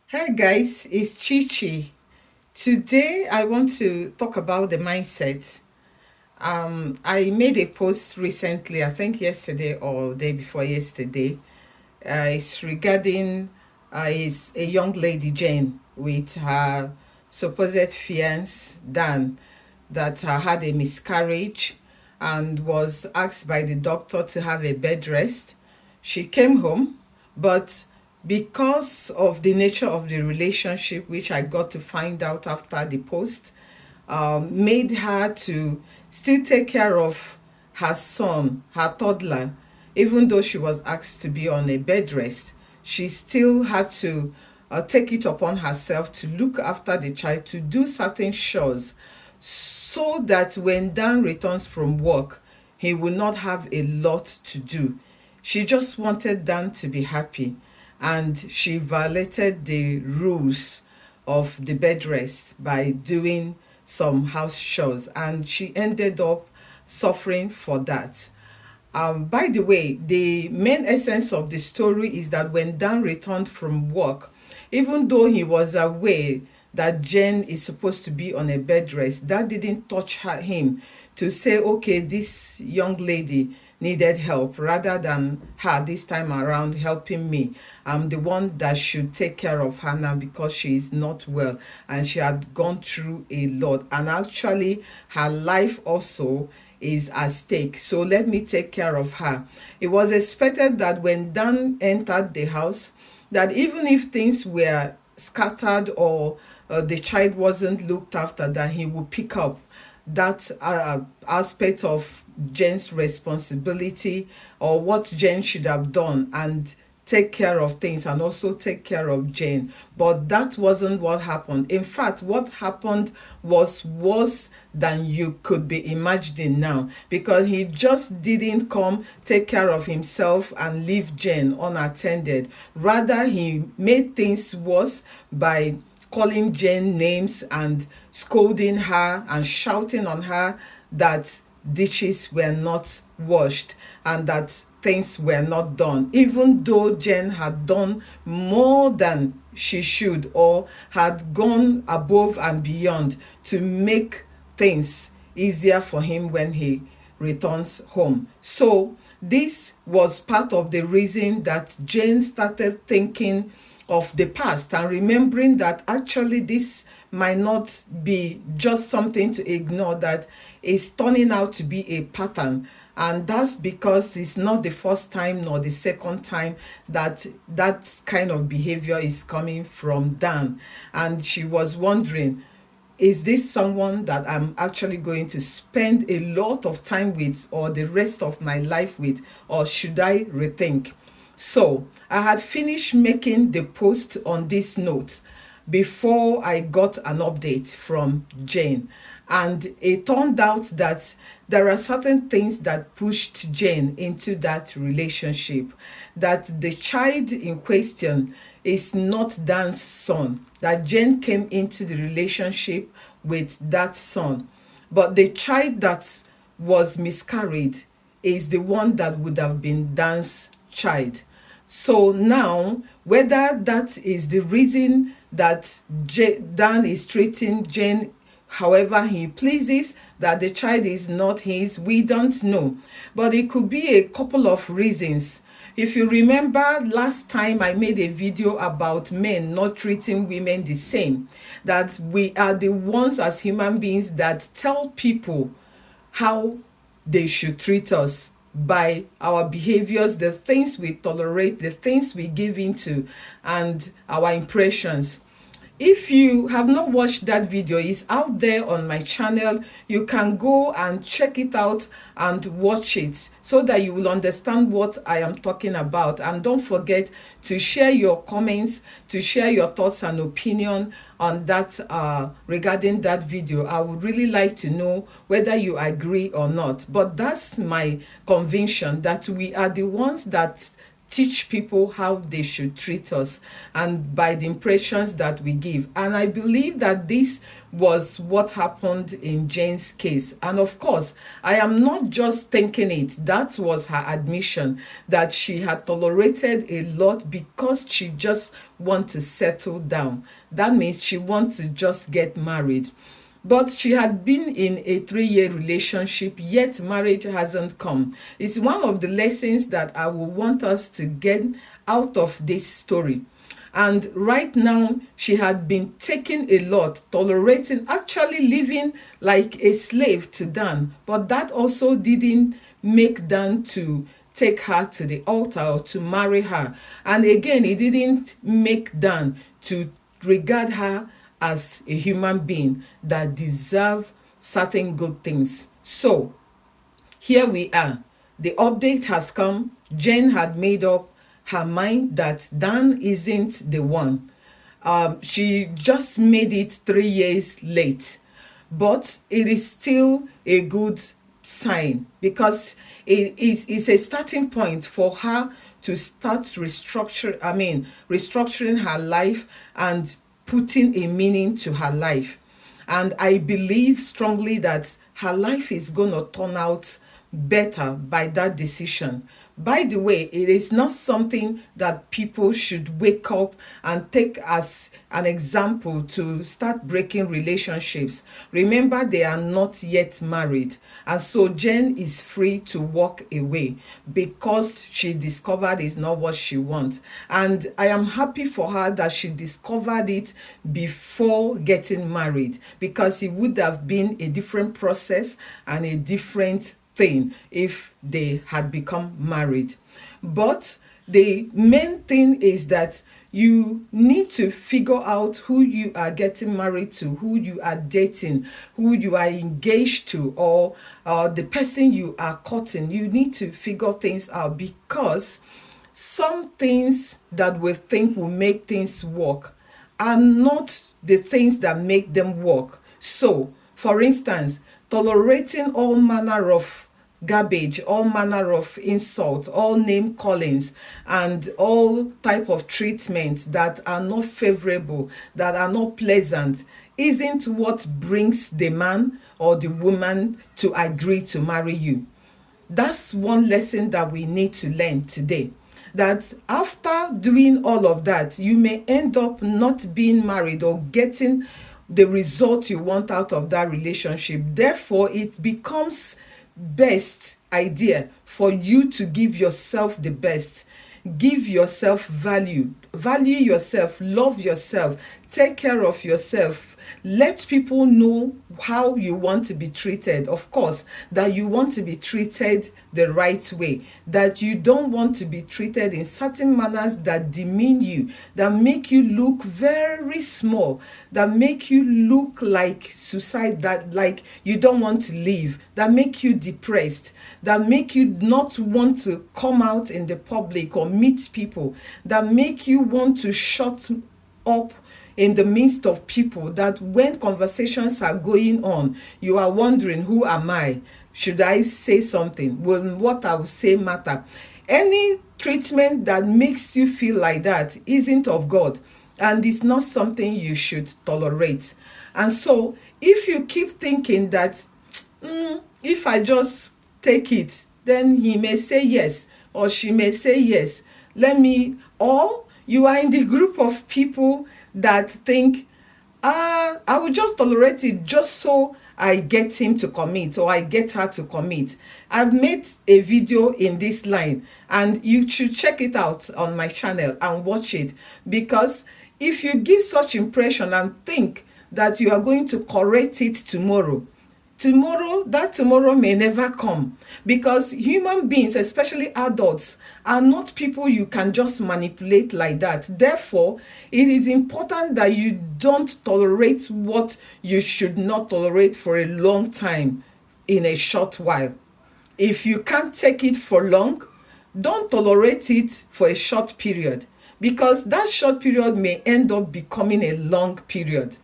Hi guys, it's Chichi. Today I want to talk about the mindset. I made a post recently, I think yesterday or day before yesterday. It's regarding is a young lady Jane with her supposed fiance Dan that had a miscarriage and was asked by the doctor to have a bed rest. She came home, but because of the nature of the relationship, which I got to find out after the post, made her to still take care of her son, her toddler, even though she was asked to be on a bed rest. She still had to take it upon herself to look after the child, to do certain chores, so that when Dan returns from work, he will not have a lot to do. She just wanted Dan to be happy, and she violated the rules of the bed rest by doing some house chores, and she ended up suffering for that. By the way, the main essence of the story is that when Dan returned from work, even though he was aware that Jen is supposed to be on a bed rest, that didn't touch him to say, okay, this young lady needed help, rather than her this time around helping me. I'm the one that should take care of her now because she is not well and she had gone through a lot. And actually, her life also is at stake. So let me take care of her. It was expected that when Dan entered the house, that even if things were scattered or the child wasn't looked after, that he would pick up that aspect of Jen's responsibility, or what Jen should have done, and take care of things and also take care of Jane. But that wasn't what happened. In fact, what happened was worse than you could be imagining now, because he just didn't come take care of himself and leave Jane unattended. Rather, he made things worse by calling Jane names and scolding her and shouting on her that dishes were not washed and that things were not done, even though Jane had done more than she should, or had gone above and beyond to make things easier for him when he returns home. So this was part of the reason that Jane started thinking of the past and remembering that actually this might not be just something to ignore, that is turning out to be a pattern. And that's because it's not the first time nor the second time that that kind of behavior is coming from Dan. And she was wondering, is this someone that I'm actually going to spend a lot of time with, or the rest of my life with, or should I rethink? So I had finished making the post on this note before I got an update from Jane. And it turned out that there are certain things that pushed Jane into that relationship. That the child in question is not Dan's son. That Jane came into the relationship with that son. But the child that was miscarried is the one that would have been Dan's child. So now, whether that is the reason that Dan is treating Jane however he pleases, that the child is not his, we don't know. But it could be a couple of reasons. If you remember, last time I made a video about men not treating women the same, that we are the ones as human beings that tell people how they should treat us by our behaviors, the things we tolerate, the things we give into, and our impressions. If you have not watched that video, it's out there on my channel. You can go and check it out and watch it so that you will understand what I am talking about. And don't forget to share your comments, to share your thoughts and opinion on that regarding that video. I would really like to know whether you agree or not. But that's my conviction, that we are the ones that teach people how they should treat us and by the impressions that we give. And I believe that this was what happened in Jane's case. And of course, I am not just thinking it. That was her admission, that she had tolerated a lot because she just want to settle down. That means she wants to just get married. But she had been in a 3-year relationship, yet marriage hasn't come. It's one of the lessons that I will want us to get out of this story. And right now, she had been taking a lot, tolerating, actually living like a slave to Dan. But that also didn't make Dan to take her to the altar or to marry her. And again, it didn't make Dan to regard her as a human being that deserve certain good things. So here we are. The update has come. Jane had made up her mind that Dan isn't the one. She just made it 3 years late, but it is still a good sign because it is a starting point for her to start restructuring her life and putting a meaning to her life. And I believe strongly that her life is going to turn out better by that decision. By the way, it is not something that people should wake up and take as an example to start breaking relationships. Remember, they are not yet married. And so Jen is free to walk away because she discovered it's not what she wants. And I am happy for her that she discovered it before getting married, because it would have been a different process and a different thing if they had become married. But the main thing is that you need to figure out who you are getting married to, who you are dating, who you are engaged to, or the person you are courting. You need to figure things out, because some things that we think will make things work are not the things that make them work. So, for instance, tolerating all manner of garbage, all manner of insults, all name callings, and all type of treatments that are not favorable, that are not pleasant, isn't what brings the man or the woman to agree to marry you. That's one lesson that we need to learn today. That after doing all of that, you may end up not being married or getting the result you want out of that relationship. Therefore, it becomes best idea for you to give yourself the best. Give yourself value yourself, love yourself, take care of yourself. Let people know how you want to be treated. Of course, that you want to be treated the right way, that you don't want to be treated in certain manners that demean you, that make you look very small, that make you look like suicide, that like you don't want to live, that make you depressed, that make you not want to come out in the public or meet people, that make you want to shut up in the midst of people, that when conversations are going on, you are wondering, who am I? Should I say something? Will what I will say matter? Any treatment that makes you feel like that isn't of God, and it's not something you should tolerate. And so if you keep thinking that if I just take it, then he may say yes or she may say yes, or you are in the group of people that think, I will just tolerate it just so I get him to commit or I get her to commit. I've made a video in this line and you should check it out on my channel and watch it, because if you give such impression and think that you are going to correct it tomorrow, that tomorrow may never come, because human beings, especially adults, are not people you can just manipulate like that. Therefore, it is important that you don't tolerate what you should not tolerate for a long time in a short while. If you can't take it for long, don't tolerate it for a short period, because that short period may end up becoming a long period.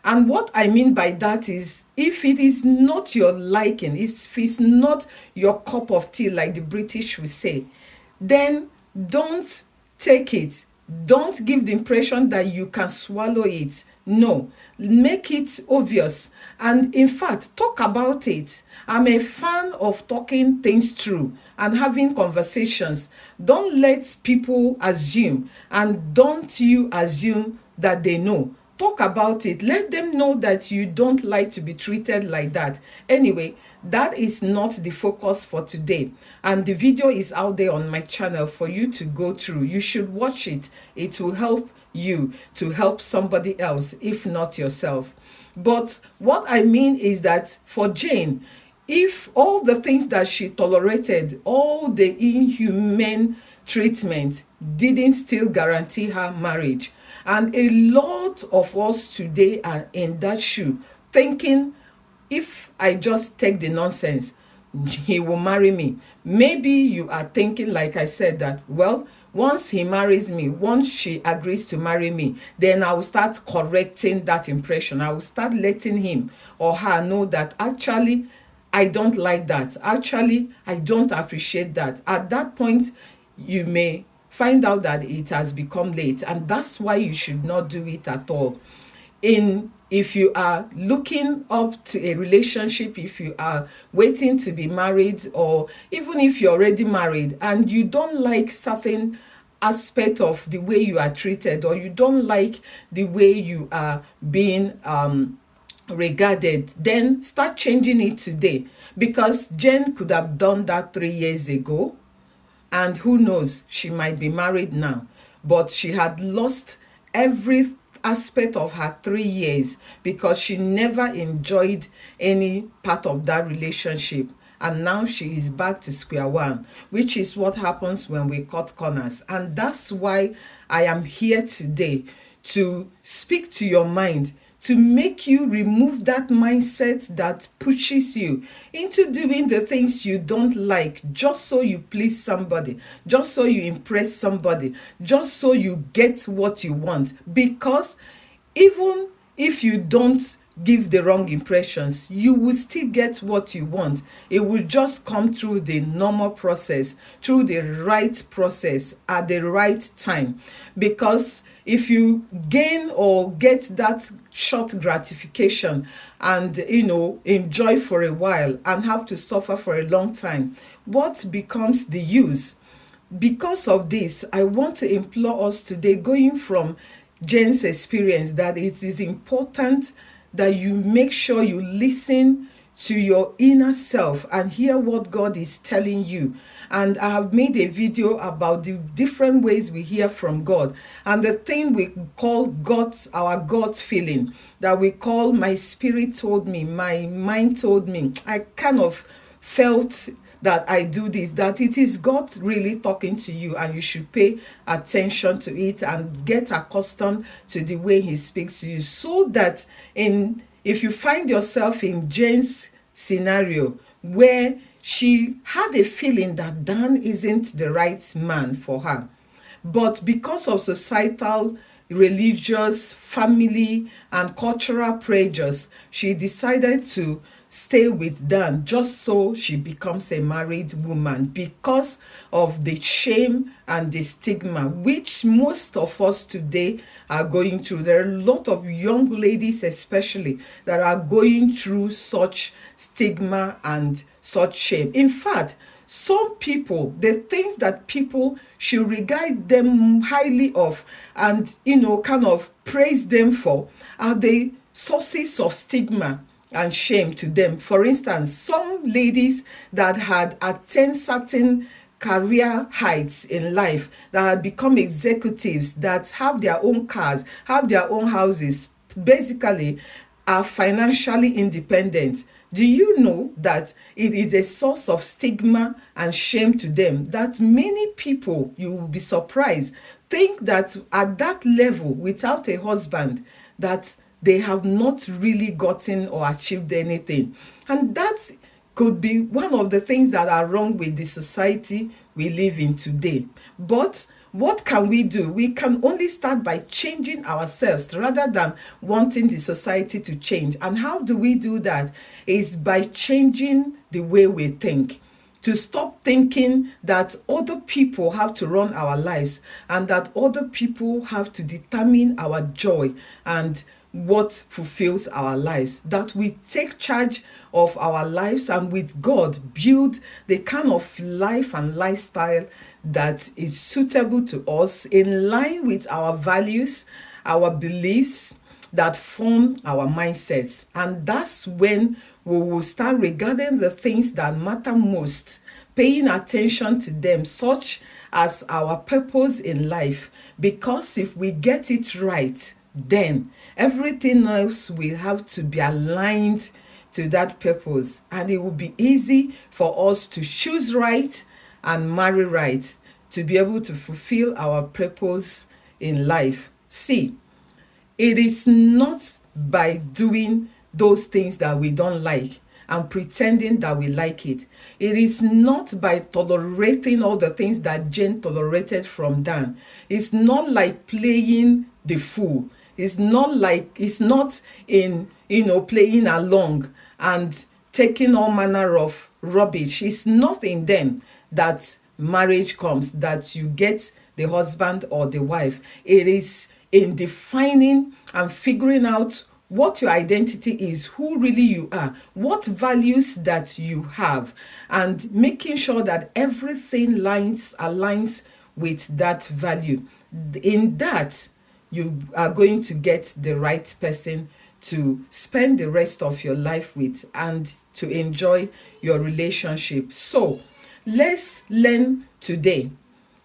And what I mean by that is, if it is not your liking, if it's not your cup of tea, like the British will say, then Don't take it. Don't give the impression that you can swallow it. No, make it obvious. And in fact, talk about it. I'm a fan of talking things through and having conversations. Don't let people assume, and don't you assume that they know. Talk about it. Let them know that you don't like to be treated like that. Anyway, that is not the focus for today, and the video is out there on my channel for you to go through. You should watch it. It will help you to help somebody else, if not yourself. But what I mean is that for Jane, if all the things that she tolerated, all the inhumane treatment, didn't still guarantee her marriage, and a lot of us today are in that shoe, thinking, if I just take the nonsense, he will marry me. Maybe you are thinking, like I said, that, well, once he marries me, once she agrees to marry me, then I will start correcting that impression. I will start letting him or her know that actually I don't like that. Actually, I don't appreciate that. At that point, you may find out that it has become late, and that's why you should not do it at all. If you are looking up to a relationship, if you are waiting to be married, or even if you're already married and you don't like certain aspect of the way you are treated, or you don't like the way you are being regarded, then start changing it today, because Jen could have done that 3 years ago, and who knows, she might be married now, but she had lost every aspect of her 3 years because she never enjoyed any part of that relationship, and now she is back to square one, which is what happens when we cut corners. And that's why I am here today, to speak to your mind, to make you remove that mindset that pushes you into doing the things you don't like just so you please somebody, just so you impress somebody, just so you get what you want. Because even if you don't give the wrong impressions, you will still get what you want. It will just come through the normal process, through the right process at the right time. Because if you gain or get that short gratification and enjoy for a while and have to suffer for a long time, what becomes the use? Because of this, I want to implore us today, going from Jane's experience, that it is important that you make sure you listen to your inner self and hear what God is telling you. And I have made a video about the different ways we hear from God, and the thing we call God's, our gut feeling, that we call my spirit told me, my mind told me, I kind of felt that I do this, that it is God really talking to you, and you should pay attention to it and get accustomed to the way he speaks to you, so that if you find yourself in Jane's scenario, where she had a feeling that Dan isn't the right man for her, but because of societal, religious, family, and cultural pressures, she decided to stay with Dan just so she becomes a married woman, because of the shame and the stigma which most of us today are going through. There are a lot of young ladies especially that are going through such stigma and such shame. In fact, some people, the things that people should regard them highly of and kind of praise them for, are the sources of stigma and shame to them. For instance, some ladies that had attained certain career heights in life, that had become executives, that have their own cars, have their own houses, basically are financially independent. Do you know that it is a source of stigma and shame to them, that many people, you will be surprised, think that at that level, without a husband, that they have not really gotten or achieved anything? And that could be one of the things that are wrong with the society we live in today. But what can we do? We can only start by changing ourselves rather than wanting the society to change. And how do we do that? Is by changing the way we think. to stop thinking that other people have to run our lives and that other people have to determine our joy and what fulfills our lives. That we take charge of our lives and with God build the kind of life and lifestyle that is suitable to us in line with our values, our beliefs that form our mindsets. And that's when we will start regarding the things that matter most, paying attention to them, such as our purpose in life. Because if we get it right, then everything else will have to be aligned to that purpose, and it will be easy for us to choose right and marry right to be able to fulfill our purpose in life. See, it is not by doing those things that we don't like and pretending that we like it. It is not by tolerating all the things that Jane tolerated from Dan. It's not like playing the fool. It's not in, playing along and taking all manner of rubbish. It's not in them that marriage comes, that you get the husband or the wife. It is in defining and figuring out what your identity is, who really you are, what values that you have, and making sure that everything aligns with that value. In that, you are going to get the right person to spend the rest of your life with and to enjoy your relationship. So let's learn today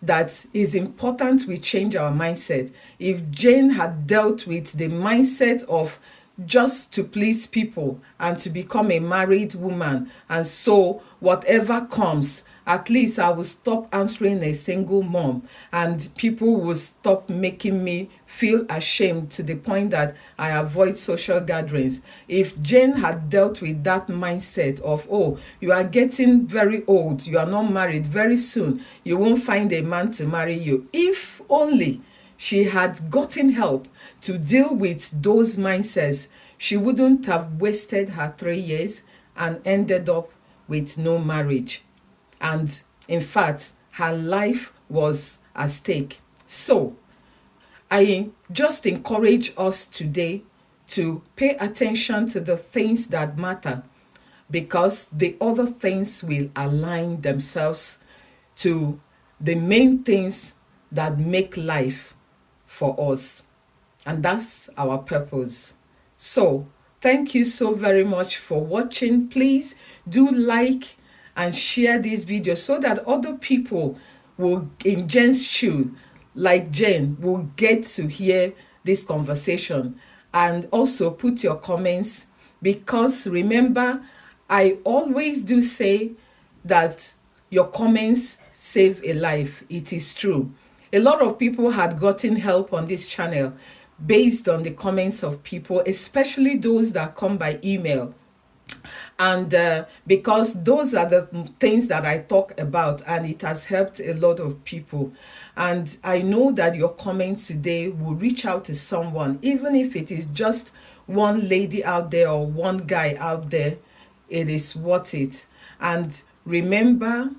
that it's important we change our mindset. If Jane had dealt with the mindset of just to please people and to become a married woman, and so whatever comes, at least I will stop answering a single mom and people will stop making me feel ashamed to the point that I avoid social gatherings. If Jane had dealt with that mindset of, oh, you are getting very old, you are not married, very soon you won't find a man to marry you. If only she had gotten help to deal with those mindsets, she wouldn't have wasted her 3 years and ended up with no marriage. And in fact, her life was at stake. So I just encourage us today to pay attention to the things that matter, because the other things will align themselves to the main things that make life for us. And that's our purpose. So thank you so very much for watching. Please do like and share this video so that other people will, in Jane's shoe, like Jane, will get to hear this conversation. And also put your comments, because remember, I always do say that your comments save a life. It is true. A lot of people had gotten help on this channel based on the comments of people, especially those that come by email. And because those are the things that I talk about, and it has helped a lot of people. And I know that your comments today will reach out to someone, even if it is just one lady out there or one guy out there. It is worth it. And remember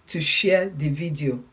to share the video.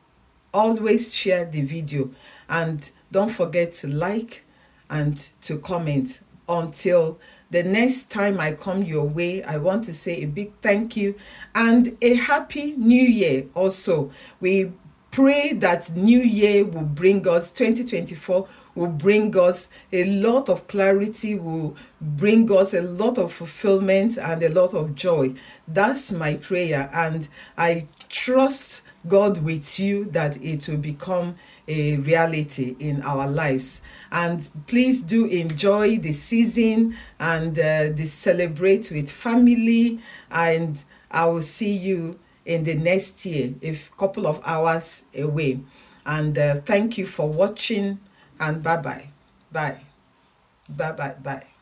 Always share the video, and don't forget to like and to comment. Until the next time I come your way, I want to say a big thank you and a happy new year. Also, we pray that new year will bring us, 2024 will bring us a lot of clarity, will bring us a lot of fulfillment and a lot of joy. That's my prayer, and I trust God with you that it will become a reality in our lives. And please do enjoy the season and celebrate with family. And I will see you in the next year, a couple of hours away. And thank you for watching, and bye-bye. Bye. Bye-bye. Bye.